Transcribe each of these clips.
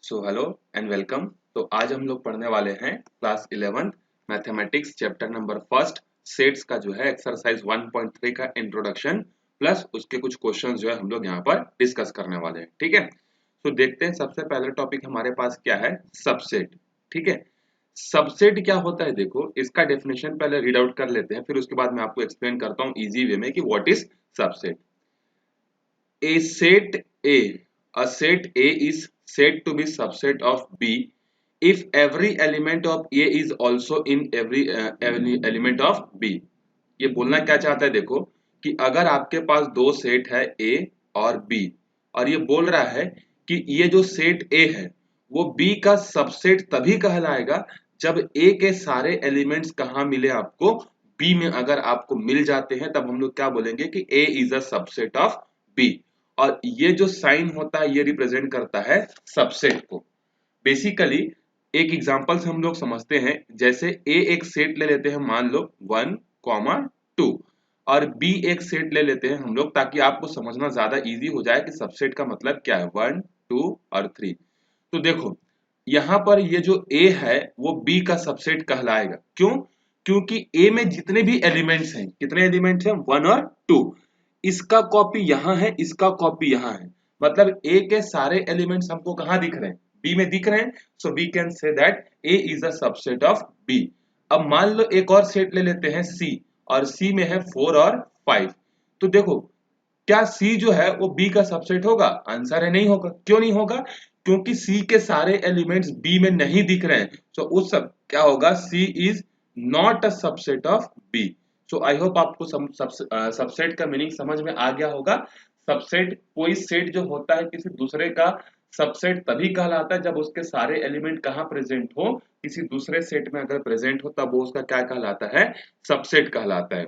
So hello and welcome. तो आज हम लोग पढ़ने वाले हैं class 11 mathematics chapter number first sets का जो है एक्सरसाइज 1.3 का इंट्रोडक्शन प्लस उसके कुछ क्वेश्चंस जो है हम लोग यहाँ पर डिस्कस करने वाले हैं। ठीक है, तो देखते हैं सबसे पहला टॉपिक हमारे पास क्या है, सबसेट। ठीक है, सबसेट क्या होता है, देखो इसका डेफिनेशन पहले रीड आउट कर लेते हैं, फिर उसके बाद मैं आपको एक्सप्लेन करता हूँ इजी वे में कि what is subset. A set a set A is said to be subset of B if every element of A is also in every element of B। ये बोलना क्या चाहता है, देखो कि अगर आपके पास दो सेट है A और B और ये बोल रहा है कि ये जो सेट A है वो B का सबसेट तभी कहलाएगा जब A के सारे एलिमेंट्स कहाँ मिले आपको, B में अगर आपको मिल जाते हैं तब हम लोग क्या बोलेंगे कि A is a subset of B। और ये जो साइन होता है ये रिप्रेजेंट करता है सबसेट को। बेसिकली एक एग्जांपल से हम लोग समझते हैं, जैसे A एक सेट ले लेते हैं, मान लो 1, 2 और B एक सेट ले लेते हैं हम लोग, ताकि आपको समझना ज्यादा इजी हो जाए कि सबसेट का मतलब क्या है, 1, 2 और 3। तो देखो यहाँ पर ये जो A है वो B का सबसेट कहलाएगा। क्यों? क्योंकि A में जितने भी एलिमेंट्स हैं, कितने एलिमेंट्स हैं, 1 और 2, इसका कॉपी यहाँ है, इसका कॉपी यहाँ है, मतलब A के सारे एलिमेंट्स हमको कहाँ दिख रहे हैं, B में दिख रहे हैं। So we can say that A is a subset of B। अब मान लो एक और सेट ले लेते हैं C, और C में है 4 और 5। तो देखो क्या C जो है वो B का सबसेट होगा? आंसर है नहीं होगा। क्यों नहीं होगा? क्योंकि C के सारे एलिमेंट्स B में नहीं दिख रहे हैं। सो उस सब क्या होगा, C is not a subset of B। So I hope आपको सबसेट का मीनिंग समझ में आ गया होगा। सबसेट कोई सेट जो होता है किसी दूसरे का सबसेट तभी कहलाता है जब उसके सारे एलिमेंट कहाँ प्रेजेंट हो, किसी दूसरे सेट में अगर प्रेजेंट हो तब वो उसका क्या कहलाता है, सबसेट कहलाता है।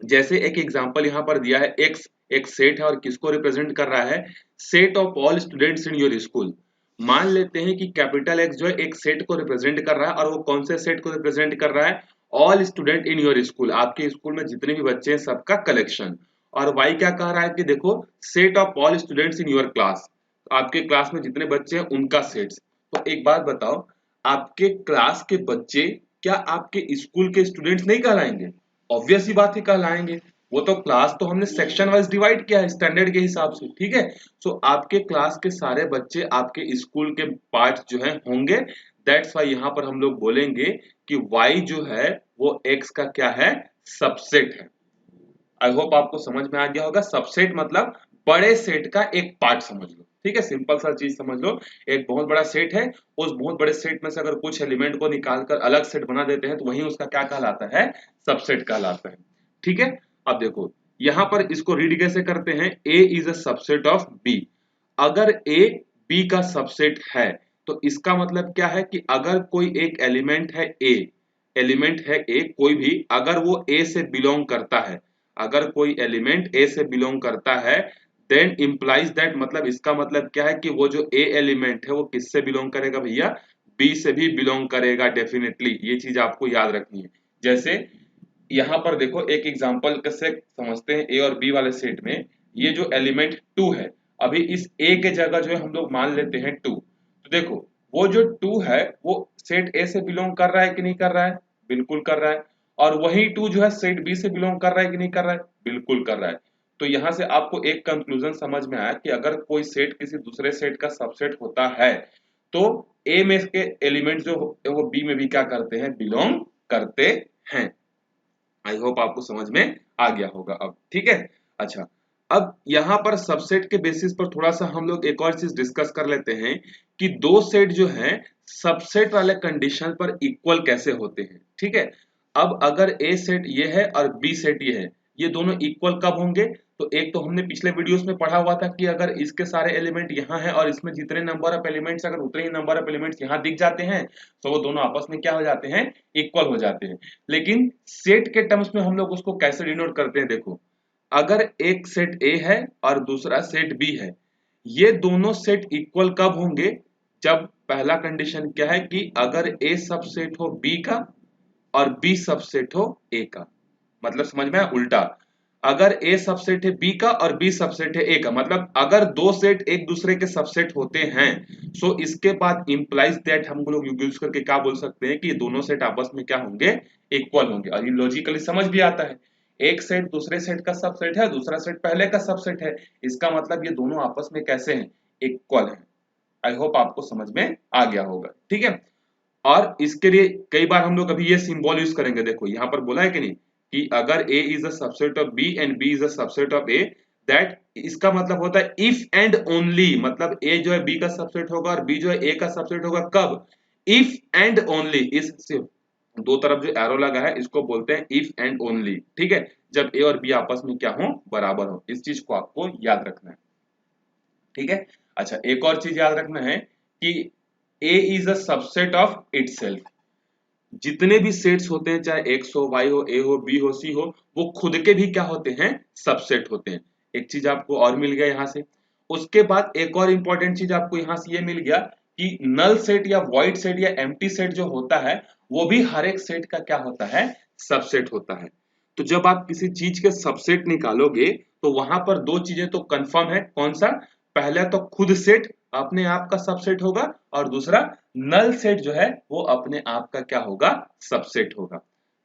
जैसे एक एग्जांपल यहाँ पर दिया है, एक्स एक सेट है और किसको रिप्रेजेंट कर रहा है, set of all students in your school. मान लेते हैं कि कैपिटल एक्स जो है एक सेट को रिप्रेजेंट कर रहा है, और वो कौन से सेट को रिप्रेजेंट कर रहा है, all student in your school, आपके स्कूल में जितने भी बच्चे हैं सबका कलेक्शन। और वाई क्या कह रहा है कि देखो set of all students in your class, आपके क्लास में जितने बच्चे हैं उनका सेट्स। तो एक बात बताओ, आपके क्लास के बच्चे क्या आपके स्कूल के स्टूडेंट्स नहीं कहलाएंगे? ऑब्वियस ही बात है कहलाएंगे। वो तो क्लास तो हमने सेक्शन वाइज डिवाइड किया है स्टैंडर्ड के हिसाब से। ठीक है, सो आपके क्लास के सारे बच्चे आपके स्कूल के पार्ट जो है होंगे। दैट्स वाई यहाँ पर हम लोग बोलेंगे कि y जो है वो x का क्या है, सबसेट है। आई होप आपको समझ में आ गया होगा। सबसेट मतलब बड़े सेट का एक पार्ट समझ लो। ठीक है, सिंपल सा चीज समझ लो, एक बहुत बड़ा सेट है, उस बहुत बड़े सेट में से अगर कुछ एलिमेंट को निकालकर अलग सेट बना देते हैं तो वही उसका क्या कहलाता है, सबसेट कहलाता है। ठीक है, अब देखो यहां पर इसको रीड कैसे करते हैं, A is a subset of B। अगर A B का सबसेट है तो इसका मतलब क्या है कि अगर कोई एक एलिमेंट है A, एलिमेंट है A कोई भी, अगर वो A से बिलोंग करता है, अगर कोई एलिमेंट A से बिलोंग करता है, देन इंप्लाइज दैट, मतलब इसका मतलब क्या है कि वो जो A एलिमेंट है वो किससे बिलोंग करेगा भैया, B से भी बिलोंग करेगा डेफिनेटली। ये चीज आपको याद रखनी है। जैसे यहाँ पर देखो एक एग्जांपल से समझते हैं, A और B वाले सेट में ये जो एलिमेंट 2 है, अभी इस A के जगह जो है हम लोग मान लेते हैं 2। तो देखो वो जो 2 है वो सेट A से बिलोंग कर रहा है कि नहीं कर रहा है, बिल्कुल कर रहा है। और वही 2 जो है सेट B से बिलोंग कर रहा है कि नहीं कर रहा है, बिल्कुल कर रहा है। तो यहाँ से आपको एक कंक्लूजन समझ में आया कि अगर कोई सेट किसी दूसरे सेट का सबसेट होता है तो A में के एलिमेंट जो है वो B में भी क्या करते हैं, बिलोंग करते हैं। आई होप आपको समझ में आ गया होगा अब। ठीक है, अच्छा अब यहाँ पर सबसेट के बेसिस पर थोड़ा सा हम लोग एक और चीज डिस्कस कर लेते हैं कि दो सेट जो हैं सबसेट वाले कंडीशन पर इक्वल कैसे होते हैं। ठीक है, अब अगर ए सेट ये है और बी सेट ये है, ये दोनों इक्वल कब होंगे, तो एक तो हमने पिछले वीडियोस में पढ़ा हुआ था कि अगर इसके सारे एलिमेंट यहाँ हैं और इसमें जितने नंबर ऑफ एलिमेंट्स अगर उतने ही नंबर ऑफ एलिमेंट्स यहाँ दिख जाते हैं तो वो दोनों आपस में क्या हो जाते हैं, इक्वल हो जाते हैं। लेकिन सेट के टर्म्स में हम लोग उसको कैसे डिनोट करते हैं, देखो अगर एक सेट A है और दूसरा सेट B है, ये दोनों सेट इक्वल कब होंगे, जब पहला कंडीशन क्या है कि अगर A सबसेट हो B का और B सबसेट हो A का। मतलब समझ में आया, उल्टा अगर ए सबसेट है बी का और बी सबसेट है ए का, मतलब अगर दो सेट एक दूसरे के सबसेट होते हैं, सो इसके बाद इंप्लाइज दैट हम लोग यूज करके क्या बोल सकते हैं कि ये दोनों सेट आपस में क्या होंगे, इक्वल होंगे। और ये लॉजिकली समझ भी आता है, एक सेट दूसरे सेट का सबसेट है, दूसरा सेट पहले का सबसेट है, इसका मतलब ये दोनों आपस में कैसे हैं, इक्वल हैं। आई होप आपको समझ में आ गया होगा, ठीक है। और इसके लिए कई बार हम लोग अभी ये सिंबल यूज करेंगे, देखो यहाँ पर बोला है कि नहीं कि अगर A is a subset of B and B is a subset of A, that इसका मतलब होता है इफ एंड ओनली, मतलब A जो है B का सबसेट होगा और B जो है A का सबसेट होगा, कब, इफ एंड ओनली, इस दो तरफ जो एरो लगा है इसको बोलते हैं इफ एंड ओनली, ठीक है, जब A और B आपस में क्या हो, बराबर हो। इस चीज को आपको याद रखना है, ठीक है। अच्छा, एक और चीज याद रखना है कि A is a subset of itself. जितने भी सेट्स होते हैं, चाहे एक्स हो, वाई हो, ए हो, बी हो, सी हो, वो खुद के भी क्या होते हैं, सबसेट होते हैं। एक चीज आपको और मिल गया यहाँ से। उसके बाद एक और इंपॉर्टेंट चीज आपको यहाँ से ये मिल गया कि नल सेट या वॉइड सेट या एम्प्टी सेट जो होता है वो भी हर एक सेट का क्या होता है, सबसेट होता है। तो जब आप किसी चीज के सबसेट निकालोगे तो वहां पर दो चीजें तो कंफर्म है, कौन सा, पहला तो खुद सेट अपने आप का सबसेट होगा, और दूसरा नल सेट जो है वो अपने आप का क्या होगा, सबसेट होगा,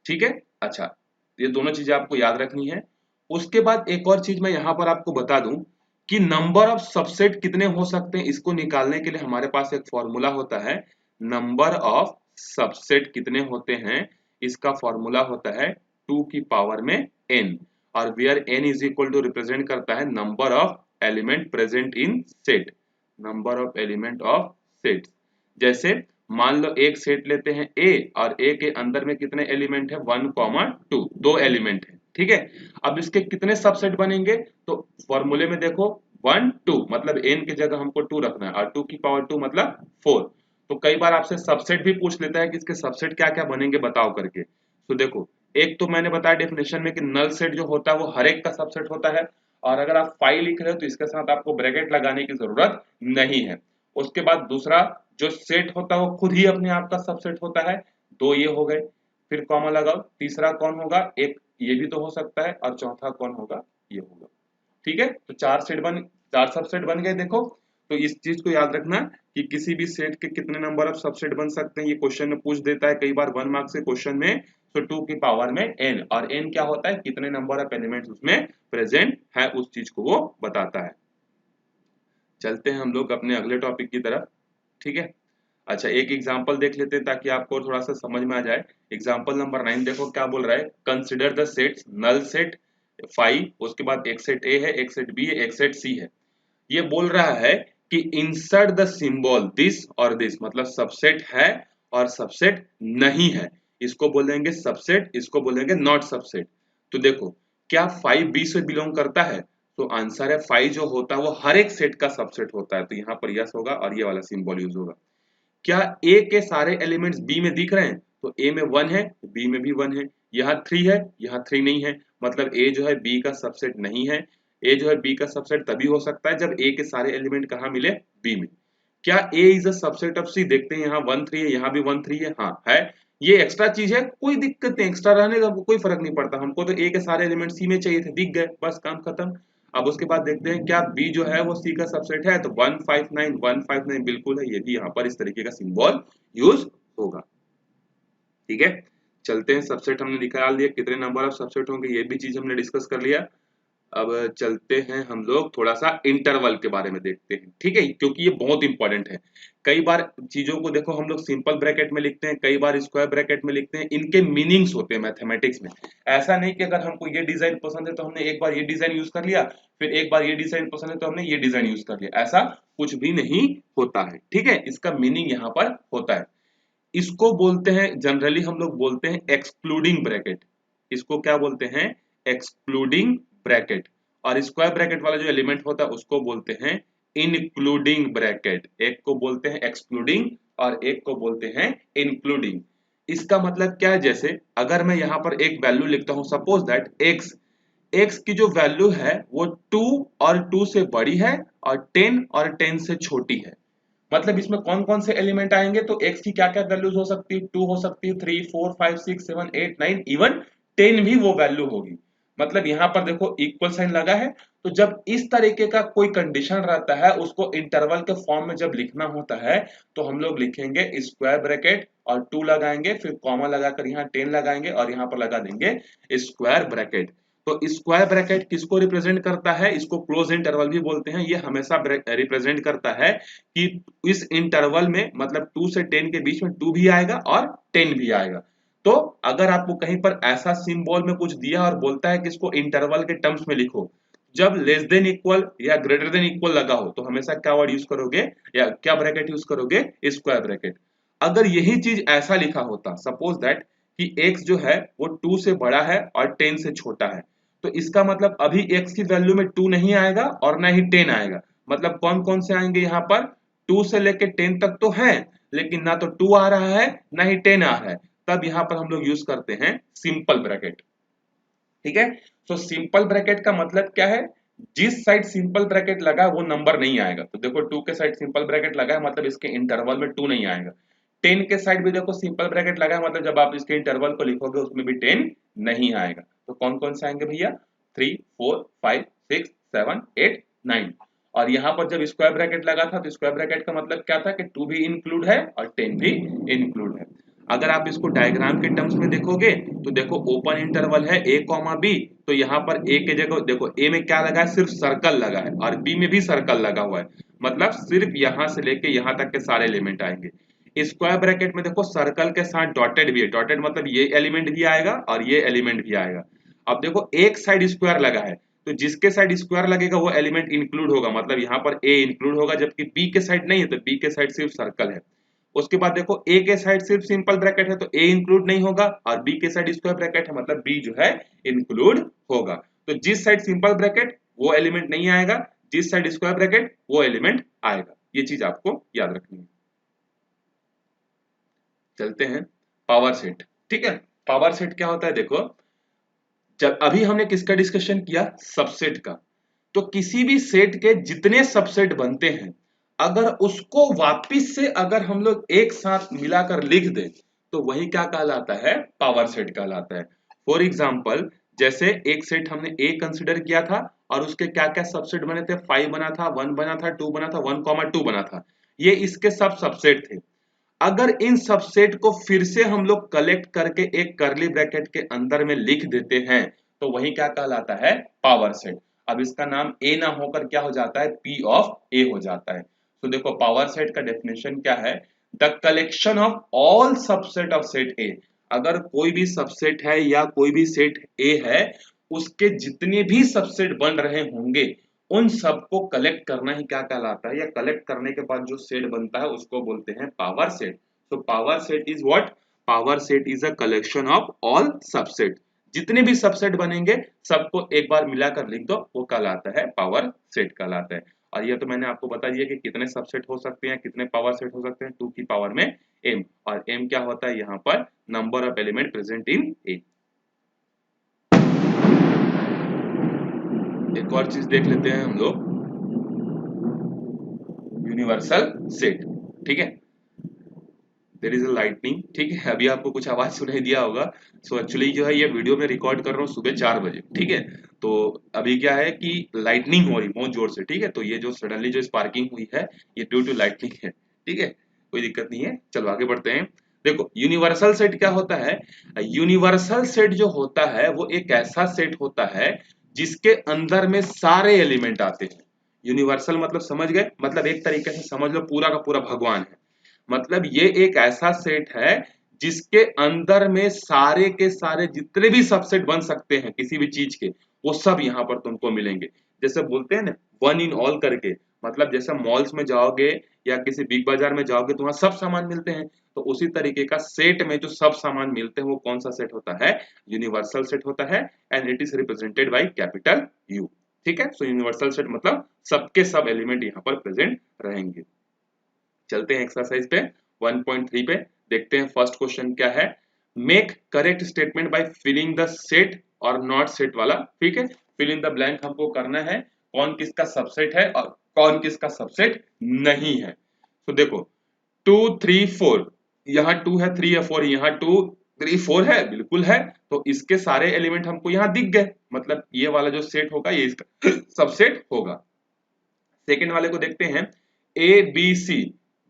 ठीक है। अच्छा, ये दोनों चीजें आपको याद रखनी है। उसके बाद एक और चीज मैं यहां पर आपको बता दूं कि नंबर ऑफ सबसेट कितने हो सकते हैं, इसको निकालने के लिए हमारे पास एक फॉर्मूला होता है। नंबर ऑफ सबसेट कितने होते हैं, इसका फॉर्मूला होता है 2 की पावर में n, और where n is equal to represent करता है number of element present in set, number of element of set. जैसे मान लो एक सेट लेते हैं A, और A के अंदर में कितने एलिमेंट है, 1, 2, दो एलिमेंट है, ठीक है। अब इसके कितने सबसेट बनेंगे, तो फॉर्मूले में देखो 1, 2 मतलब n की जगह हमको 2 रखना है, और 2 की पावर 2 मतलब 4। तो कई बार आपसे सबसेट भी पूछ लेता है कि इसके सबसेट क्या क्या बनेंगे बताओ करके। तो देखो, एक तो मैंने बताया डेफिनेशन में कि नल सेट जो होता है वो हर एक का सबसेट होता है, और अगर आप 5 लिख रहे हो तो इसके साथ आपको ब्रैकेट लगाने की जरूरत नहीं है। उसके बाद दूसरा जो सेट होता है वो खुद ही अपने आप का सबसेट होता है, दो ये हो गए, फिर कॉमा लगाओ, तीसरा कौन होगा, एक ये भी तो हो सकता है, और चौथा कौन होगा, ये होगा, ठीक है। तो चार सबसेट बन गए, देखो। तो इस चीज को याद रखना कि किसी भी सेट के कितने नंबर ऑफ सबसेट बन सकते हैं, ये क्वेश्चन में पूछ देता है कई बार 1 मार्क से क्वेश्चन में। तो 2 की पावर में n, और n क्या होता है, कितने नंबर ऑफ एलिमेंट्स उसमें प्रेजेंट है, उस चीज को वो बताता है। चलते हैं हम लोग अपने अगले टॉपिक की तरफ, ठीक है। अच्छा, एक एग्जांपल देख लेते हैं ताकि आपको थोड़ा सा समझ में आ जाए। एग्जांपल नंबर 9 देखो क्या बोल रहा है, consider the sets null set 5, उसके बाद एक सेट ए है, एक सेट बी है, एक सेट सी है। ये बोल रहा है कि इंसर्ट द सिंबल दिस और दिस, मतलब सबसेट है और सबसेट नहीं है, इसको बोलेंगे सबसेट, इसको बोलेंगे नॉट सबसेट। तो देखो, क्या 5 बी से बिलोंग करता है, तो आंसर है 5 जो होता है वो हर एक सेट का सबसेट होता है, तो यहाँ पर यस होगा और ये वाला सिंबल यूज होगा। क्या ए के सारे एलिमेंट्स बी में दिख रहे हैं, तो ए में 1 है, बी में भी 1 है, यहाँ 3 है, यहाँ 3 नहीं है, मतलब ए जो है बी का सबसेट नहीं है। ए जो है बी का सबसेट तभी हो सकता है जब ए के सारे एलिमेंट कहाँ मिले, बी में। क्या ए इज अ सबसेट ऑफ सी, देखते हैं यहाँ 1 3 है, यहाँ भी 1 3 है, हाँ है। ये एक्स्ट्रा चीज है, कोई दिक्कत नहीं, एक्स्ट्रा रहने का कोई फर्क नहीं पड़ता, हमको तो ए के सारे एलिमेंट सी में चाहिए थे, दिख गए, बस काम खत्म। अब उसके बाद देखते हैं क्या बी जो है वो सी का सबसेट है, तो 159 बिल्कुल है, ये भी यहाँ पर इस तरीके का सिंबल यूज होगा, ठीक है। चलते हैं, सबसेट हमने निकाल लिया, कितने नंबर ऑफ सबसेट होंगे ये भी चीज हमने डिस्कस कर लिया। अब चलते हैं हम लोग थोड़ा सा इंटरवल के बारे में देखते हैं, ठीक है, क्योंकि ये बहुत इंपॉर्टेंट है। कई बार चीजों को देखो हम लोग सिंपल ब्रैकेट में लिखते हैं, कई बार स्क्वायर ब्रैकेट में लिखते हैं, इनके मीनिंग्स होते हैं मैथमेटिक्स में। ऐसा नहीं कि अगर हमको ये डिजाइन पसंद है तो हमने एक बार ये डिजाइन यूज कर लिया, फिर एक बार ये डिजाइन पसंद है तो हमने ये डिजाइन यूज कर लिया, ऐसा कुछ भी नहीं होता है, ठीक है। इसका मीनिंग यहाँ पर होता है, इसको बोलते हैं जनरली हम लोग बोलते हैं एक्सक्लूडिंग ब्रैकेट। इसको क्या बोलते हैं, एक्सक्लूडिंग ब्रैकेट। और स्क्वायर ब्रैकेट वाला जो एलिमेंट होता है उसको बोलते हैं इंक्लूडिंग ब्रैकेट। एक को बोलते हैं एक्सक्लूडिंग और एक को बोलते हैं इंक्लूडिंग। इसका मतलब क्या है, जैसे अगर मैं यहाँ पर एक वैल्यू लिखता हूँ, सपोज दैट एक्स की जो वैल्यू है वो 2 और 2 से बड़ी है और 10 और 10 से छोटी है, मतलब इसमें कौन कौन से एलिमेंट आएंगे, तो x की क्या क्या वैल्यूज हो सकती है, 2 हो सकती है, 3 4 5 6 7 8 9, इवन 10 भी वो वैल्यू होगी। मतलब यहाँ पर देखो इक्वल साइन लगा है, तो जब इस तरीके का कोई कंडीशन रहता है उसको इंटरवल के फॉर्म में जब लिखना होता है तो हम लोग लिखेंगे स्क्वायर ब्रैकेट और 2 लगाएंगे, फिर कॉमा लगाकर यहाँ 10 लगाएंगे और यहाँ पर लगा देंगे स्क्वायर ब्रैकेट। तो स्क्वायर ब्रैकेट किसको रिप्रेजेंट करता है? इसको क्लोज इंटरवल भी बोलते हैं। ये हमेशा रिप्रेजेंट करता है कि इस इंटरवल में मतलब 2 से 10 के बीच में 2 भी आएगा और 10 भी आएगा। तो अगर आपको कहीं पर ऐसा सिंबल में कुछ दिया और बोलता है कि इसको इंटरवल के टर्म्स में लिखो, जब लेस देन इक्वल या ग्रेटर देन इक्वल लगा हो तो हमेशा क्या वर्ड यूज करोगे या क्या ब्रैकेट यूज करोगे? Square bracket. अगर यही चीज ऐसा लिखा होता, सपोज दैट कि x जो है वो 2 से बड़ा है और 10 से छोटा है, तो इसका मतलब अभी x की वैल्यू में 2 नहीं आएगा और ना ही 10 आएगा। मतलब कौन कौन से आएंगे यहाँ पर? 2 से लेके 10 तक तो है, लेकिन ना तो 2 आ रहा है ना ही 10 आ रहा है। तब यहाँ पर हम लोग यूज करते हैं सिंपल ब्रैकेट। ठीक है, तो सिंपल ब्रैकेट का मतलब क्या है? जिस साइड सिंपल ब्रैकेट लगा वो नंबर नहीं आएगा। तो देखो 2 के साइड सिंपल ब्रैकेट लगा है मतलब इसके इंटरवल में 2 नहीं आएगा। 10 के साइड भी देखो सिंपल ब्रैकेट लगा है मतलब जब आप इसके इंटरवल को लिखोगे उसमें भी 10 नहीं आएगा। तो कौन कौन से आएंगे भैया? 3 4 5 6 7 8 9। और यहाँ पर जब स्क्वायर ब्रैकेट लगा था तो स्क्वायर ब्रैकेट का मतलब क्या था कि 2 भी इंक्लूड है और 10 भी इंक्लूड है। अगर आप इसको डायग्राम के टर्म्स में देखोगे तो देखो ओपन इंटरवल है a कॉमा बी, तो यहाँ पर a के जगह देखो a में क्या लगा है? सिर्फ सर्कल लगा है और b में भी सर्कल लगा हुआ है, मतलब सिर्फ यहाँ से लेके यहाँ तक के सारे एलिमेंट आएंगे। स्क्वायर ब्रैकेट में देखो सर्कल के साथ डॉटेड भी है, डॉटेड मतलब ये एलिमेंट भी आएगा और ये एलिमेंट भी आएगा। अब देखो एक साइड स्क्वायर लगा है तो जिसके साइड स्क्वायर लगेगा वो एलिमेंट इंक्लूड होगा, मतलब यहाँ पर a इंक्लूड होगा, जबकि b के साइड नहीं है तो b के साइड सिर्फ सर्कल है। उसके बाद देखो a के साइड सिर्फ सिंपल ब्रैकेट है तो a इंक्लूड नहीं होगा और b के साइड स्क्वायर ब्रैकेट है मतलब b जो है इंक्लूड होगा। तो जिस साइड सिंपल ब्रैकेट वो एलिमेंट नहीं आएगा, जिस साइड स्क्वायर ब्रैकेट वो एलिमेंट आएगा। ये चीज आपको याद रखनी है। चलते हैं पावर सेट। ठीक है, पावर सेट क्या होता है? देखो जब अभी हमने किसका डिस्कशन किया? सबसेट का। तो किसी भी सेट के जितने सबसेट बनते हैं अगर उसको वापिस से अगर हम लोग एक साथ मिलाकर लिख दें तो वही क्या कहलाता है? पावर सेट कहलाता है। फॉर एग्जाम्पल जैसे एक सेट हमने ए कंसिडर किया था और उसके क्या क्या सबसेट बने थे? 5 बना था, 1 बना था, 2 बना था, 1,2 बना था। ये इसके सब सबसेट थे। अगर इन सबसेट को फिर से हम लोग कलेक्ट करके एक कर्ली ब्रैकेट के अंदर में लिख देते हैं तो वही क्या कहलाता है? Power set. अब इसका नाम ए ना होकर क्या हो जाता है? पी ऑफ ए हो जाता है। तो देखो पावर सेट का डेफिनेशन क्या है? The collection of all subset of set ए। अगर कोई भी सबसेट है या कोई भी सेट ए है उसके जितने भी सबसेट बन रहे होंगे उन सबको कलेक्ट करना ही क्या कहलाता है? या कलेक्ट करने के बाद जो सेट बनता है उसको बोलते हैं पावर सेट। तो power set is what? Power set is a collection of all subset. जितने भी सबसेट बनेंगे सबको एक बार मिलाकर लिख दो, वो कहलाता है पावर सेट कहलाता है। और ये तो मैंने आपको बता दिया कि कितने सबसेट हो सकते हैं, कितने पावर सेट हो सकते हैं, 2 की पावर में m। और m क्या होता है? यहाँ पर number of element present in a। एक और चीज देख लेते हैं हम लोग, यूनिवर्सल सेट। ठीक है, देयर इज अ लाइटनिंग। ठीक है, अभी आपको कुछ आवाज सुनाई दिया होगा। सो एक्चुअली जो है ये वीडियो में रिकॉर्ड कर रहा हूँ सुबह 4 बजे। ठीक है, तो अभी क्या है कि लाइटनिंग हो रही बहुत जोर से। ठीक है, तो ये जो सडनली जो स्पार्किंग हुई है ये ड्यू टू लाइटनिंग है। ठीक है, कोई दिक्कत नहीं है, चलो आगे बढ़ते हैं। देखो यूनिवर्सल सेट क्या होता है? यूनिवर्सल सेट जो होता है वो एक ऐसा सेट होता है जिसके अंदर में सारे एलिमेंट आते हैं। यूनिवर्सल मतलब समझ गए? मतलब एक तरीके से समझ लो पूरा का पूरा भगवान है। मतलब ये एक ऐसा सेट है जिसके अंदर में सारे के सारे जितने भी सबसेट बन सकते हैं किसी भी चीज के वो सब यहाँ पर तुमको मिलेंगे। जैसे बोलते हैं ना वन इन ऑल करके, मतलब जैसे मॉल्स में जाओगे या किसी बिग बाजार में जाओगे तो वहां सब सामान मिलते हैं, तो उसी तरीके का सेट में जो सब सामान मिलते हैं वो कौन सा सेट होता है? यूनिवर्सल सेट होता है। And it is represented by capital you. ठीक है, सो यूनिवर्सल सेट मतलब सबके सब एलिमेंट यहाँ पर प्रेजेंट रहेंगे। चलते हैं एक्सरसाइज पे 1.3 पे, देखते हैं फर्स्ट क्वेश्चन क्या है। Make correct statement by filling the set और नॉट सेट वाला। ठीक है, फिल इन द ब्लैंक हमको करना है कौन किसका सबसेट है और कौन किसका सबसेट नहीं है। तो देखो 2 3 4, यहाँ 2 है, 3 है, 4, यहाँ 2 3 4 है, बिल्कुल है। तो इसके सारे एलिमेंट हमको यहाँ दिख गए। मतलब ये वाला जो सेट होगा ये इसका सबसेट होगा। सेकेंड वाले को देखते हैं, ए बी सी,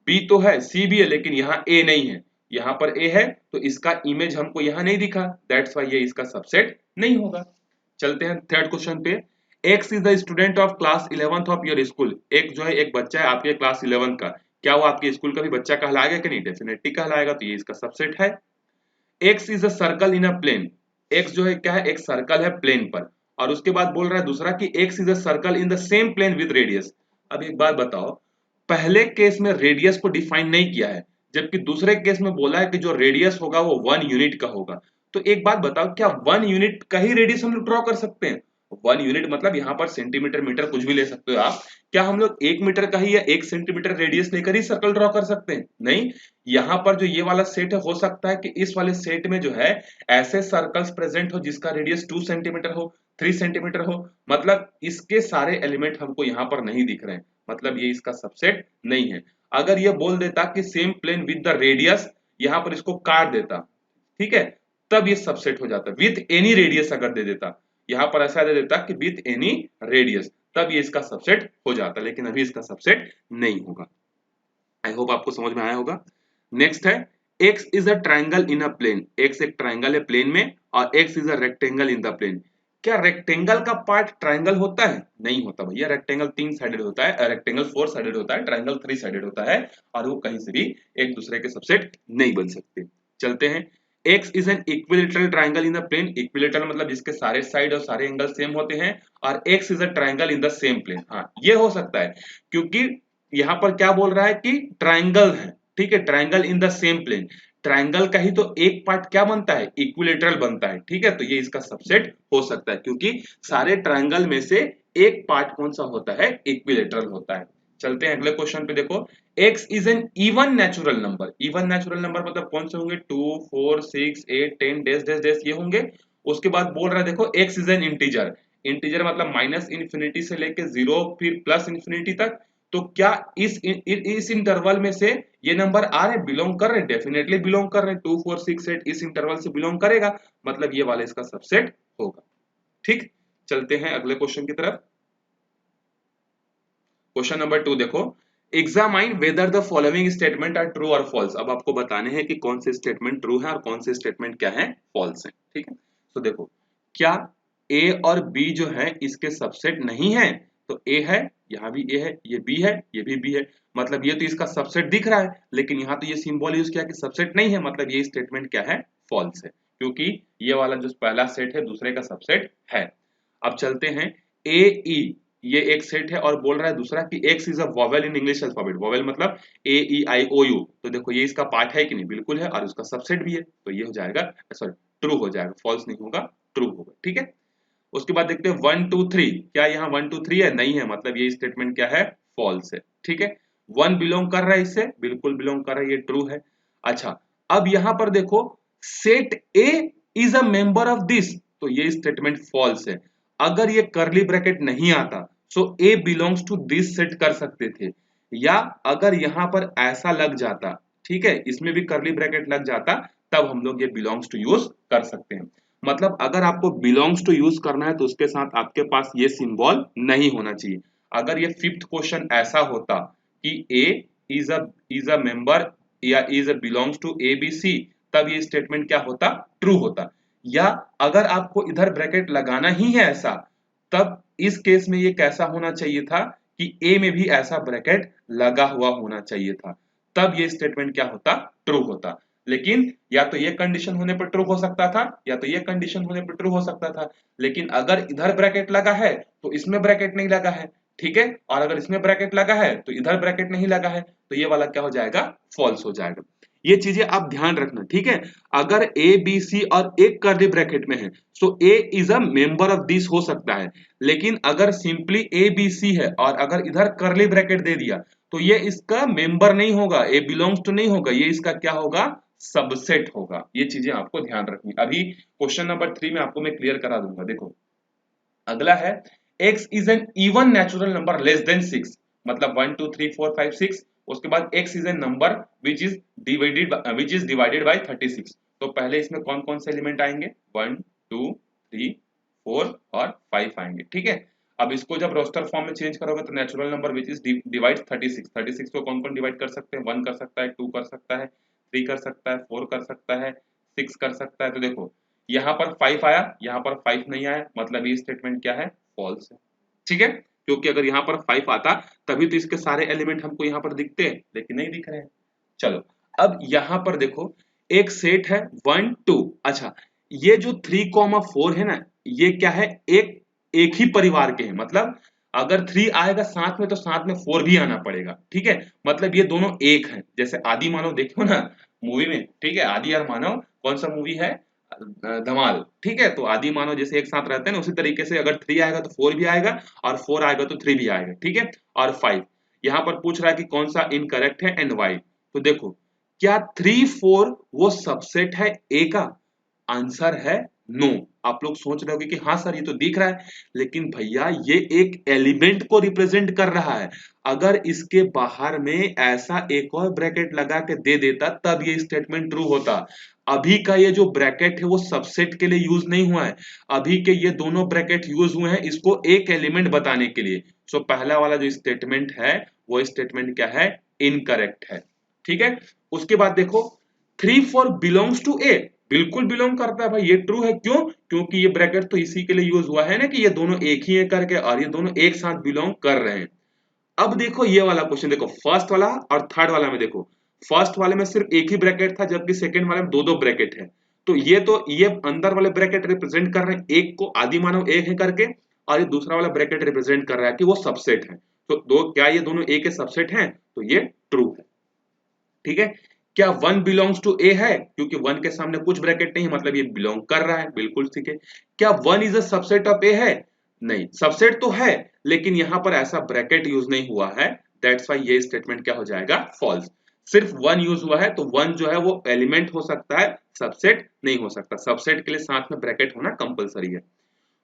बी तो है सी भी है लेकिन यहाँ ए नहीं है, यहाँ पर ए है तो इसका इमेज हमको यहाँ नहीं दिखा, दैट्स वाई ये इसका सबसेट नहीं होगा। चलते हैं थर्ड क्वेश्चन पे, x is the student of class 11th of your school, एक जो है एक बच्चा है आपके क्लास 11 का, क्या वो आपके स्कूल का भी बच्चा कहलाएगा कि नहीं, डेफिनेटली कहलाएगा, तो ये इसका सबसेट है। X is a circle in a plane, X जो है क्या है, एक सर्कल है प्लेन पर, और उसके बाद बोल रहा है दूसरा कि X is a circle in the same plane with radius. अब एक बात बताओ, पहले केस में रेडियस को डिफाइन नहीं किया है, जबकि दूसरे केस में बोला है कि जो रेडियस होगा वो 1 यूनिट का होगा। तो एक बात बताओ, क्या 1 यूनिट का ही रेडियस हम लोग ड्रॉ कर सकते हैं? 1 यूनिट मतलब यहाँ पर सेंटीमीटर मीटर कुछ भी ले सकते हो आप, क्या हम लोग 1 मीटर का ही या 1 सेंटीमीटर रेडियस लेकर ही सर्कल ड्रॉ कर सकते हैं? नहीं, यहाँ पर जो ये वाला सेट है, हो सकता है कि इस वाले सेट में जो है ऐसे सर्कल्स प्रेजेंट हो जिसका रेडियस 2 सेंटीमीटर हो, 3 सेंटीमीटर हो, मतलब इसके सारे एलिमेंट हमको यहाँ पर नहीं दिख रहे हैं, मतलब ये इसका सबसेट नहीं है। अगर ये बोल देता कि same plane with the radius, यहाँ पर इसको काट देता, ठीक है, तब ये सबसेट हो जाता, विथ एनी रेडियस अगर दे देता, यहाँ पर ऐसा दे देता कि विथ एनी रेडियस, तब ये इसका सबसेट हो जाता, लेकिन अभी इसका सबसेट नहीं होगा। आई होप आपको समझ में आया होगा। नेक्स्ट है, x is a triangle in a plane, x एक ट्राइंगल है प्लेन में, और x is a rectangle in the plane. क्या रेक्टेंगल का पार्ट ट्राइंगल होता है? नहीं होता भैया, रेक्टेंगल 3 साइडेड होता है, रेक्टेंगल 4 साइडेड होता है, ट्राइंगल 3 साइडेड होता है, और वो कहीं से भी एक दूसरे के सबसेट नहीं बन सकते। चलते हैं, x is an equilateral triangle in the plane, equilateral मतलब जिसके सारे साइड और सारे एंगल सेम होते हैं, और x is a triangle in the same plane. हाँ, ये हो सकता है, क्योंकि यहाँ पर क्या बोल रहा है कि ट्राइंगल है, ठीक है, triangle in the same plane, triangle का ही तो एक पार्ट क्या बनता है, इक्विलेटरल बनता है, ठीक है, तो ये इसका सबसेट हो सकता है, क्योंकि सारे ट्राइंगल में से एक पार्ट कौन सा होता है, इक्विलेटरल होता है। चलते हैं अगले क्वेश्चन पे, देखो, x is N even natural number, even natural number मतलब कौन से होंगे, 2 4 6 8 10 डैश डैश डैश ये होंगे। उसके बाद बोल रहा है देखो, x is N integer, integer मतलब माइनस इन्फिनिटी से लेके 0 फिर प्लस इन्फिनिटी तक, तो क्या इस इंटरवल में से ये नंबर आ रहे, बिलोंग कर रहे, डेफिनेटली बिलोंग कर रहे, 2 4 6 8 इस इंटरवल से बिलोंग करेगा, मतलब ये वाला इसका सबसेट होगा। ठीक, चलते हैं अगले क्वेश्चन की तरफ। क्वेश्चन नंबर 2 देखो, examine whether the following statement are true और फॉल्स। अब आपको बताने हैं कि कौन से स्टेटमेंट ट्रू है और कौन से स्टेटमेंट क्या है, फॉल्स है। ठीक है, तो देखो, क्या ए और बी जो है इसके सबसेट नहीं है, तो ए है, यहाँ भी ए है, ये बी है, ये भी बी है, मतलब ये तो इसका सबसेट दिख रहा है, लेकिन यहाँ तो ये सिंबल यूज किया कि सबसेट नहीं है, मतलब ये स्टेटमेंट क्या है, फॉल्स है, क्योंकि ये वाला जो पहला सेट है दूसरे का सबसेट है। अब चलते हैं, ए ई ये एक सेट है और बोल रहा है दूसरा कि x is a vowel in English alphabet, vowel मतलब ए ई आई ओ यू, तो देखो ये इसका पार्ट है कि नहीं, बिल्कुल है, और उसका सबसेट भी है, तो ये हो जाएगा, सॉरी ट्रू हो जाएगा, फॉल्स नहीं होगा, ट्रू होगा। ठीक है, उसके बाद देखते हैं 1 2 3, क्या यहाँ 1 2 3 है, नहीं है, मतलब ये स्टेटमेंट क्या है, फॉल्स है। ठीक है, 1 बिलोंग कर रहा है इससे, बिल्कुल बिलोंग कर रहा है, ये ट्रू है। अच्छा, अब यहाँ पर देखो, set A is a member of this, तो ये स्टेटमेंट फॉल्स है। अगर ये करली ब्रैकेट नहीं आता, सो ए बिलोंग्स टू दिस सेट कर सकते थे, या अगर यहाँ पर ऐसा लग जाता, ठीक है, इसमें भी करली ब्रैकेट लग जाता, तब हम लोग ये बिलोंग्स टू यूज कर सकते हैं। मतलब अगर आपको बिलोंग्स टू यूज करना है तो उसके साथ आपके पास ये सिंबल नहीं होना चाहिए। अगर ये फिफ्थ क्वेश्चन ऐसा होता कि ए इज अ मेंबर या is a belongs to A B C, तब ये स्टेटमेंट क्या होता, ट्रू होता। या अगर आपको इधर ब्रैकेट लगाना ही है ऐसा, तब इस केस में ये कैसा होना चाहिए था कि ए में भी ऐसा ब्रैकेट लगा हुआ होना चाहिए था, तब ये स्टेटमेंट क्या होता, ट्रू होता। लेकिन या तो ये कंडीशन होने पर ट्रू हो सकता था, या तो ये कंडीशन होने पर ट्रू हो सकता था, लेकिन अगर इधर ब्रैकेट लगा है तो इसमें ब्रैकेट नहीं लगा है, ठीक है, और अगर इसमें ब्रैकेट लगा है तो इधर ब्रैकेट नहीं लगा है, तो ये वाला क्या हो जाएगा, फॉल्स हो जाएगा। ये चीजें आप ध्यान रखना, ठीक है। अगर ए बी सी और एक कर्ली ब्रैकेट में है, so A is a member of this हो सकता है, लेकिन अगर सिंपली ए बी सी है और अगर इधर कर्ली ब्रैकेट दे दिया, तो ये इसका मेंबर नहीं होगा, ए बिलोंग्स टू नहीं होगा, ये इसका क्या होगा, सबसेट होगा। ये चीजें आपको ध्यान रखनी। अभी क्वेश्चन नंबर 3 में आपको मैं क्लियर करा दूंगा। देखो, अगला है, x is N even natural number less than 6, मतलब 1 2 3 4 5 6, उसके बाद x is a number which is divided by 36। तो पहले इसमें कौन कौन से एलिमेंट आएंगे, 1 2 3 4 और 5 आएंगे। ठीक है, अब इसको जब रोस्टर फॉर्म में चेंज करोगे तो natural number which is divide 36 को कौन कौन डिवाइड कर सकते हैं, 1 कर सकता है, 2 कर सकता है, 3 कर सकता है, 4 कर सकता है, 6 कर सकता है। तो देखो यहाँ पर 5 आया, यहाँ पर 5 नहीं आया, मतलब ये स्टेटमेंट क्या है, फॉल्स है। ठीक है, क्योंकि अगर यहाँ पर 5 आता तभी तो इसके सारे एलिमेंट हमको यहाँ पर दिखते हैं, लेकिन नहीं दिख रहे हैं। चलो अब यहाँ पर देखो एक सेट है 1 2, अच्छा ये जो 3,4 है ना, ये क्या है, एक ही परिवार के हैं, मतलब अगर 3 आएगा साथ में तो साथ में 4 भी आना पड़ेगा। ठीक है, मतलब ये दोनों एक हैं। जैसे आदि मानव देखो ना मूवी में, ठीक है, आदि और मानव कौन सा मूवी है, धमाल। ठीक है, तो आदि मानव जैसे एक साथ रहते हैं ना, उसी तरीके से अगर 3 आएगा तो 4 भी आएगा, और 4 आएगा तो 3 भी आएगा। ठीक है, और 5 यहाँ पर पूछ रहा है कि कौन सा इनकरेक्ट है एंड वाई। तो देखो क्या 3 4 वो सबसेट है ए का, आंसर है नो। आप लोग सोच रहे होगे कि हाँ सर ये तो दिख रहा है, लेकिन भैया ये एक एलिमेंट को रिप्रेजेंट कर रहा है। अगर इसके बाहर में ऐसा एक और ब्रैकेट लगा के दे देता तब ये स्टेटमेंट ट्रू होता। अभी का ये जो ब्रैकेट है वो सबसेट के लिए यूज नहीं हुआ है, अभी के ये दोनों ब्रैकेट यूज हुए हैं इसको एक एलिमेंट बताने के लिए। सो पहला वाला जो स्टेटमेंट है वो स्टेटमेंट क्या है, इनकरेक्ट है। ठीक है, उसके बाद देखो 3 4 बिलोंग्स टू ए, बिल्कुल बिलोंग करता है भाई, ये ट्रू है। क्यों, क्योंकि ये ब्रैकेट तो इसी के लिए यूज हुआ है ना कि ये दोनों एक ही है करके, और ये दोनों एक साथ बिलोंग कर रहे हैं। अब देखो ये वाला क्वेश्चन देखो, फर्स्ट वाला और थर्ड वाला में देखो, फर्स्ट वाले में सिर्फ एक ही ब्रैकेट था जबकि सेकंड वाले में दो दो ब्रैकेट है। तो ये अंदर वाले ब्रैकेट रिप्रेजेंट कर रहे हैं एक को, आदि मानव एक है करके, और ये दूसरा वाला ब्रैकेट रिप्रेजेंट कर रहा है कि वो सबसेट है। तो दो क्या ये दोनों एक के सबसेट हैं, तो ये ट्रू है। ठीक है, क्या 1 बिलोंग्स टू ए है, क्योंकि 1 के सामने कुछ ब्रैकेट नहीं है मतलब ये बिलोंग कर रहा है, बिल्कुल ठीक है। क्या 1 इज अ सबसेट ऑफ ए है, नहीं, सबसेट तो है लेकिन यहां पर ऐसा ब्रैकेट यूज नहीं हुआ है, दैट्स व्हाई ये स्टेटमेंट क्या हो जाएगा, फॉल्स। सिर्फ 1 यूज हुआ है तो 1 जो है वो एलिमेंट हो सकता है, सबसेट नहीं हो सकता, सबसेट के लिए साथ में ब्रैकेट होना कंपलसरी है।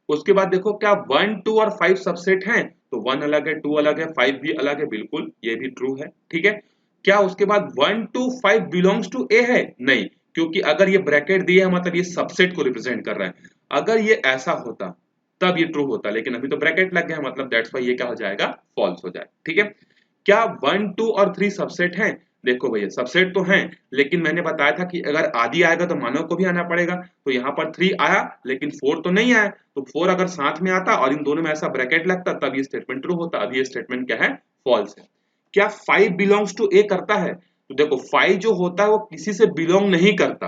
उसके बाद देखो क्या 1 2 और 5 सबसेट हैं, तो 1 अलग है, 2 अलग है, 5 भी अलग है, बिल्कुल ये भी ट्रू है। ठीक है, क्या उसके बाद 1 2 5 बिलोंग्स टू ए है, नहीं, क्योंकि अगर ये ब्रैकेट दिए है मतलब ये सबसेट को रिप्रेजेंट कर रहा है। अगर ये ऐसा होता तब ये ट्रू होता, लेकिन अभी तो ब्रैकेट लग गया है मतलब दैट्स व्हाई ये क्या हो जाएगा, फॉल्स हो जाएगा। ठीक है, क्या 1 2 और 3 सबसेट हैं, देखो भैया सबसेट तो हैं, लेकिन मैंने बताया था कि अगर आदि आएगा तो मानव को भी आना पड़ेगा। तो यहाँ पर 3 आया लेकिन 4 तो नहीं आया, तो 4 अगर साथ में आता और इन दोनों में ऐसा ब्रैकेट लगता तब ये स्टेटमेंट ट्रू होता, अभी ये स्टेटमेंट क्या है, फॉल्स है। क्या 5 बिलोंग्स टू ए करता है, तो देखो 5 जो होता है वो किसी से बिलोंग नहीं करता,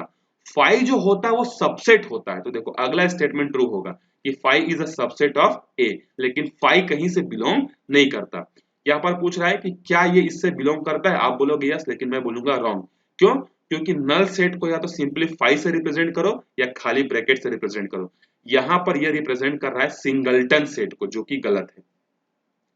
5 जो होता है वो सबसेट होता है। तो देखो अगला स्टेटमेंट ट्रू होगा कि 5 इज अ सबसेट ऑफ ए, लेकिन 5 कहीं से बिलोंग नहीं करता। यहाँ पर पूछ रहा है कि क्या ये इससे बिलोंग करता है, आप बोलोगे यस, लेकिन मैं बोलूंगा रॉन्ग। क्यों, क्योंकि नल सेट को या तो सिंपली 5 से रिप्रेजेंट करो या खाली ब्रैकेट से रिप्रेजेंट करो, यहां पर यह रिप्रेजेंट कर रहा है सिंगलटन सेट को, जो कि गलत है।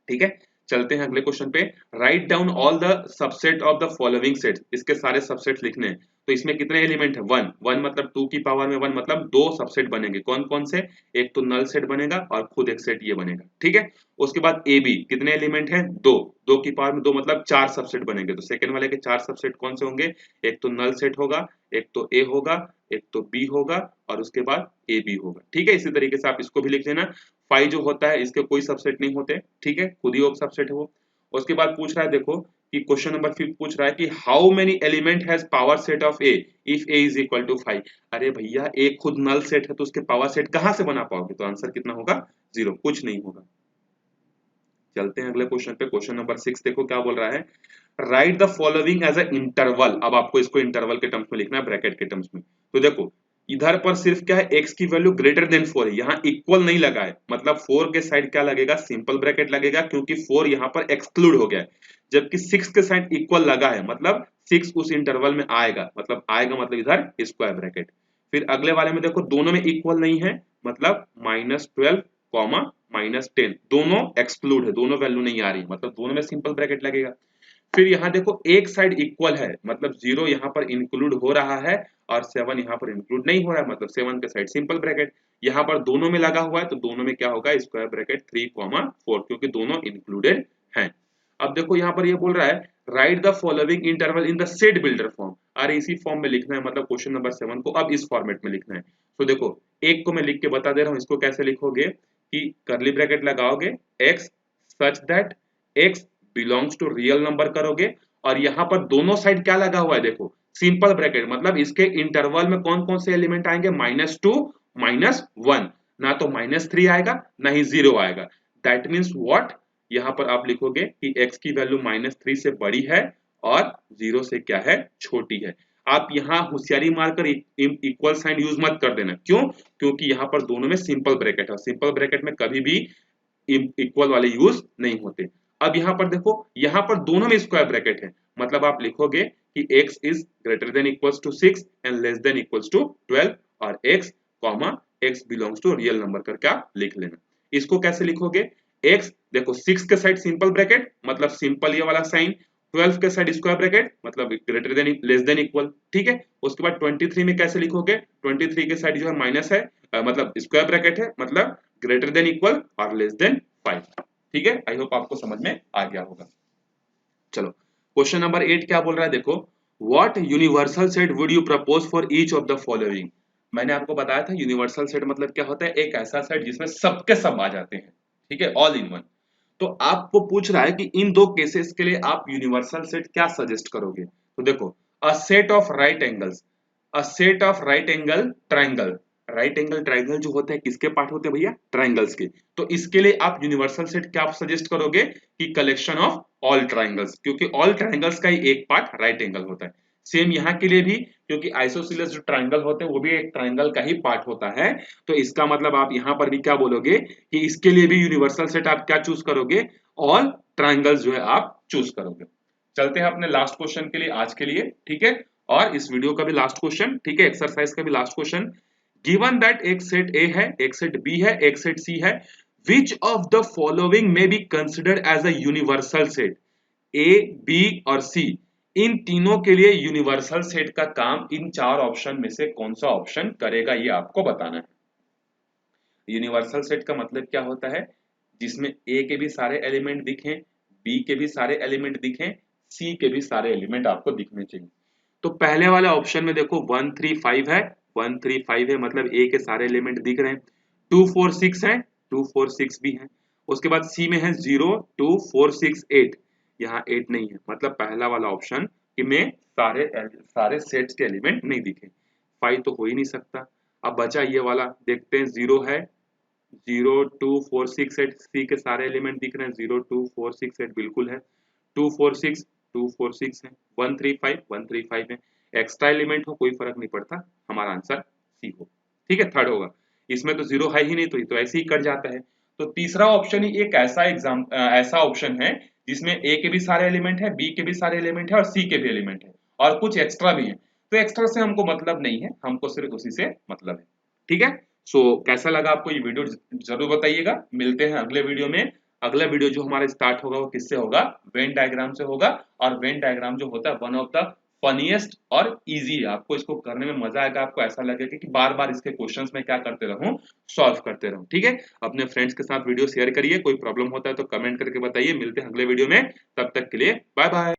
ठीक है, चलते हैं अगले क्वेश्चन पे। Write down all the subset of the following sets, इसके सारे सबसेट्स लिखने हैं। तो इसमें कितने एलिमेंट है, 1 1 मतलब 2 की पावर में 1 मतलब दो सबसेट बनेंगे, कौन कौन से, एक तो नल सेट बनेगा और खुद एक सेट ये बनेगा। ठीक है, उसके बाद ए बी कितने एलिमेंट है, 2 2 की पावर में 2 मतलब 4 सबसेट बनेंगे। तो सेकंड वाले के 4 सबसेट कौन से होंगे, एक तो नल सेट होगा, एक तो ए होगा, एक तो बी होगा, और उसके बाद ए बी होगा। ठीक है, इसी तरीके से आप इसको भी लिख लेना। 5 जो होता है इसके कोई सबसेट नहीं होते, ठीक है, खुद ही एक सबसेट है वो। उसके बाद पूछ रहा है देखो कि क्वेश्चन नंबर 5 पूछ रहा है कि how many element has power set of A if A is equal to 5। अरे भैया ए खुद नल सेट है तो उसके पावर सेट कहां से बना पाओगे, तो आंसर कितना होगा, 0, कुछ नहीं होगा। चलते हैं अगले क्वेश्चन पे। क्वेश्चन नंबर 6 देखो क्या बोल रहा है, write the following as a interval. अब आपको इसको इंटरवल के टर्म्स में लिखना है, ब्रैकेट के टर्म्स में। तो देखो इधर पर सिर्फ क्या है, x की वैल्यू ग्रेटर देन 4 है, यहाँ इक्वल नहीं लगा है, मतलब 4 के साइड क्या लगेगा, सिंपल ब्रैकेट लगेगा, क्योंकि 4 यहाँ पर एक्सक्लूड हो गया है। जबकि 6 के साइड इक्वल लगा है, मतलब 6 उस इंटरवल में आएगा, मतलब इधर स्क्वायर ब्रैकेट। फिर अगले वाले में देखो दोनों में इक्वल नहीं है, मतलब -12 कॉमा -10, दोनों एक्सक्लूड है, दोनों वैल्यू नहीं आ रही, मतलब दोनों में सिंपल ब्रैकेट लगेगा। फिर यहाँ देखो एक साइड इक्वल है, मतलब 0 यहाँ पर इंक्लूड हो रहा है और 7 यहाँ पर इंक्लूड नहीं हो रहा है, मतलब 7 के साइड सिंपल ब्रैकेट। यहाँ पर दोनों में लगा हुआ है तो दोनों में क्या होगा, स्क्वायर ब्रैकेट 3,4, क्योंकि दोनों इंक्लूडेड हैं। अब देखो यहाँ पर ये बोल रहा है write the following interval in the set builder form. अरे इसी फॉर्म में लिखना है, मतलब क्वेश्चन नंबर 7 को अब इस फॉर्मेट में लिखना है। तो देखो एक को मैं लिख के बता दे रहा हूँ, इसको कैसे लिखोगे कि कर्ली ब्रैकेट लगाओगे x such that x belongs to real number करोगे, और यहाँ पर दोनों साइड क्या लगा हुआ है देखो सिंपल ब्रैकेट, मतलब इसके इंटरवल में कौन कौन से एलिमेंट आएंगे, -2 -1, ना तो -3 आएगा ना ही 0 आएगा। दैट मीन्स व्हाट, यहाँ पर आप लिखोगे कि x की वैल्यू -3 से बड़ी है और 0 से क्या है छोटी है। आप यहाँ होशियारी मारकर इक्वल साइन यूज मत कर देना, क्यों, क्योंकि यहाँ पर दोनों में सिंपल ब्रैकेट है, सिंपल ब्रैकेट में कभी भी इक्वल वाले यूज नहीं होते। अब यहाँ पर देखो यहाँ पर दोनों में स्क्वायर ब्रैकेट है, मतलब आप लिखोगे कि x is greater than equals to 6 and less than equals to 12 और x comma x belongs to real number करके आप लिख लेना। इसको कैसे लिखोगे, x देखो 6 के साइड सिंपल ब्रैकेट मतलब सिंपल ये वाला साइन, 12 के साइड स्क्वायर ब्रैकेट मतलब greater than less than equal, ठीक है। उसके बाद 23 में कैसे लिखोगे, 23 के साइड जो है माइनस है मतलब स्क्वायर ब्रैकेट है मतलब ग्रेटर देन इक्वल और लेस देन 5, ठीक है। आई होप आपको समझ में आ गया होगा। चलो क्वेश्चन नंबर 8 क्या बोल रहा है देखो, what universal set would you propose for each of the following. मैंने आपको बताया था यूनिवर्सल सेट मतलब क्या होता है, एक ऐसा सेट जिसमें सबके सब आ जाते हैं, ठीक है, ऑल इन वन। तो आपको पूछ रहा है कि इन दो केसेस के लिए आप यूनिवर्सल सेट क्या सजेस्ट करोगे। तो देखो a set of right angles, a set of right angle triangle, right angle triangle जो होते हैं किसके पार्ट होते हैं भैया, ट्राइंगल्स के। तो इसके लिए आप यूनिवर्सल सेट क्या आप सजेस्ट करोगे कि कलेक्शन ऑफ ऑल ट्राइंगल्स, क्योंकि ऑल ट्राइंगल्स का ही एक पार्ट राइट एंगल होता है। सेम यहाँ के लिए भी, क्योंकि आइसोसेलेस जो ट्राइंगल होते हैं वो भी एक ट्राइंगल का ही पार्ट होता है। तो इसका मतलब आप यहाँ पर भी क्या बोलोगे कि इसके लिए भी यूनिवर्सल सेट आप क्या चूज करोगे, ऑल ट्राइंगल्स जो है आप चूज करोगे। चलते हैं अपने लास्ट क्वेश्चन के लिए आज के लिए, ठीक है, और इस वीडियो का भी लास्ट क्वेश्चन, ठीक है, एक्सरसाइज का भी लास्ट क्वेश्चन। गिवन दैट एक सेट ए है, एक सेट बी है, एक सेट सी है, विच ऑफ द फॉलोइंग में be considered as a universal set, A B और सी इन तीनों के लिए यूनिवर्सल सेट का काम इन चार ऑप्शन में से कौन सा ऑप्शन करेगा, ये आपको बताना है। यूनिवर्सल सेट का मतलब क्या होता है, जिसमें ए के भी सारे एलिमेंट दिखें, बी के भी सारे एलिमेंट दिखें, सी के भी सारे एलिमेंट आपको दिखने चाहिए। तो पहले वाले ऑप्शन में देखो 1 3 5 है, 1 3 5 है मतलब ए के सारे एलिमेंट दिख रहे हैं। 2 4 6 है, 2 4 6 भी है। उसके बाद सी में है 0 2 4 6 8, यहाँ 8 नहीं है, मतलब पहला वाला ऑप्शन कि में सारे सेट्स के एलिमेंट नहीं दिखे। 5 तो हो ही नहीं सकता। अब बचा ये वाला, देखते हैं 0 है, 0 2 4 6 8 सी के सारे एलिमेंट दिख रहे हैं, 0 2 4 6 8 बिल्कुल है, 2 4 6 2 4 6 है, 1 3 5 1 3 5 है। एक्स्ट्रा एलिमेंट हो कोई फर्क नहीं पड़ता, हमारा आंसर सी हो, ठीक है, थर्ड होगा। इसमें तो 0 है ही नहीं, तो ऐसे ही कट जाता है। तो तीसरा ऑप्शन ही एक ऐसा ऑप्शन है जिसमें ए के भी सारे एलिमेंट है, बी के भी सारे एलिमेंट है और सी के भी एलिमेंट है और कुछ एक्स्ट्रा भी है। तो एक्स्ट्रा से हमको मतलब नहीं है, हमको सिर्फ उसी से मतलब है, ठीक है। कैसा लगा आपको ये वीडियो जरूर बताइएगा। मिलते हैं अगले वीडियो में। अगला वीडियो जो हमारा स्टार्ट होगा वो किससे होगा, वेन डायग्राम से होगा। और वेन डायग्राम जो होता है वन ऑफ द फनीएस्ट और इजी है, आपको इसको करने में मजा आएगा, आपको ऐसा लगेगा कि बार बार इसके क्वेश्चंस में क्या करते रहूं, सॉल्व करते रहूं, ठीक है। अपने फ्रेंड्स के साथ वीडियो शेयर करिए, कोई प्रॉब्लम होता है तो कमेंट करके बताइए। मिलते हैं अगले वीडियो में, तब तक के लिए बाय बाय।